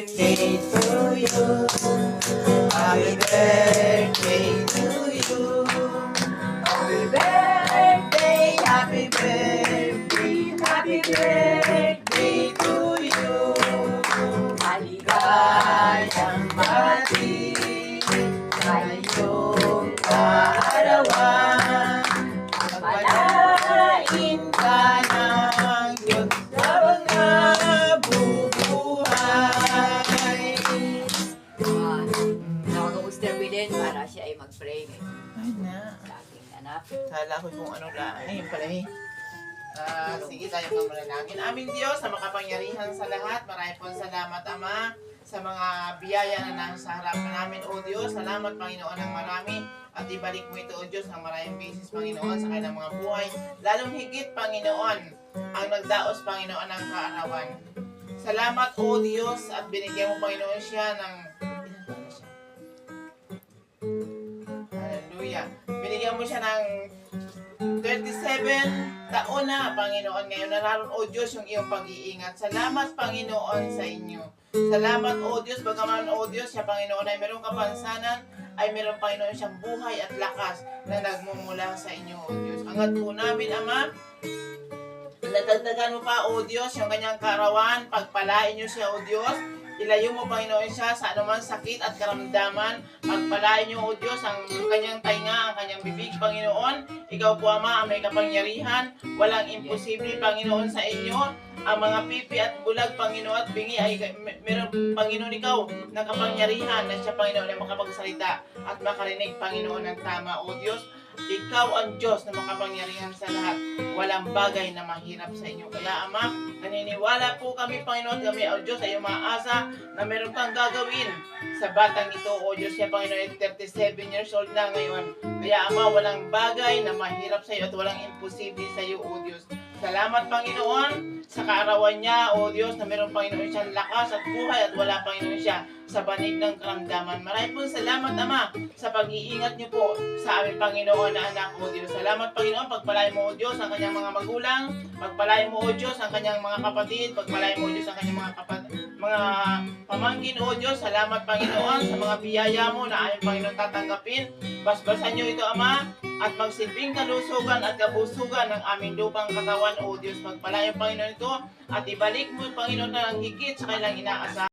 birthday to you. Happy birthday to you. Happy birthday, happy birthday, happy birthday to you. Maligayang bati sa iyong kaarawan. Pagpalain ka ng Diyos sa mga bubuhay. Nakaka-booster bilin para siya ay mag-pray Ay na. sa aking anak. Kala ko kung ano lang. Ayun pala eh. Sige tayo kang manalangin. Aming Diyos na makapangyarihan sa lahat. Maraming pong salamat, Ama, sa mga biyaya na nasa harapan namin, O Diyos. Salamat, Panginoon, ng marami. At ibalik mo ito, O Diyos, ng maraming beses, Panginoon, sa kanilang mga buhay. Lalong higit, Panginoon, ang nagdaos, Panginoon, ng kaarawan. Salamat, O Diyos, at binigyan mo, Panginoon, siya ng... Hallelujah. Binigyan mo siya ng 37 taon na, Panginoon. Ngayon naroon, O Diyos, yung iyong pag-iingat. Salamat, Panginoon, sa inyo. Salamat, O Diyos, bagaman, O Diyos, siya, Panginoon, ay mayroong kapansanan, ay mayroong, Panginoon, siyang buhay at lakas na nagmumula sa inyo, O Diyos. Angat po namin, Ama, nadagdagan mo pa, O Diyos, yung kanyang karawan, pagpalain niyo siya, O Diyos. Ilayo mo, Panginoon, siya sa anumang sakit at karamdaman. Pagpalain niyo, O Diyos, ang kanyang tainga, ang kanyang bibig, Panginoon. Ikaw po, Ama, ang may kapangyarihan. Walang imposible, Panginoon, sa inyo. Ang mga pipi at bulag, Panginoon, at bingi ay meron, Panginoon, ikaw na kapangyarihan na siya, Panginoon, ay makapagsalita at makarinig, Panginoon, ng tama, O Diyos. Ikaw ang Diyos na makapangyarihan sa lahat. Walang bagay na mahirap sa inyo. Kaya, Ama, naniniwala po kami, Panginoon, kami, O Diyos, ay umaasa na meron kang gagawin sa batang ito, O Diyos, siya, Panginoon, 37 years old na ngayon. Kaya, Ama, walang bagay na mahirap sa iyo at walang imposible sa iyo, O Diyos. Salamat, Panginoon, sa kaarawan niya, O Diyos, na meron, Panginoon, siyang lakas at buhay at wala, Panginoon, siya sa banig ng karamdaman. Maraming po salamat, Ama, sa pag-iingat niyo po sa aming Panginoon na anak, O Diyos. Salamat, Panginoon, pagpalain mo, O Diyos, ang kanyang mga magulang, pagpalain mo, O Diyos, ang kanyang mga kapatid, pagpalain mo, O Diyos, ang kanyang mga pamangkin, O Diyos. Salamat, Panginoon, sa mga biyaya mo na aming Panginoon tatanggapin. Basbasan niyo ito, Ama, at magsilbing kalusugan at kabusugan ng aming lupang katawan, O Diyos. Magpalain, Panginoon, ito at ibalik mo, Panginoon, na ang higit sa kailang inaasa.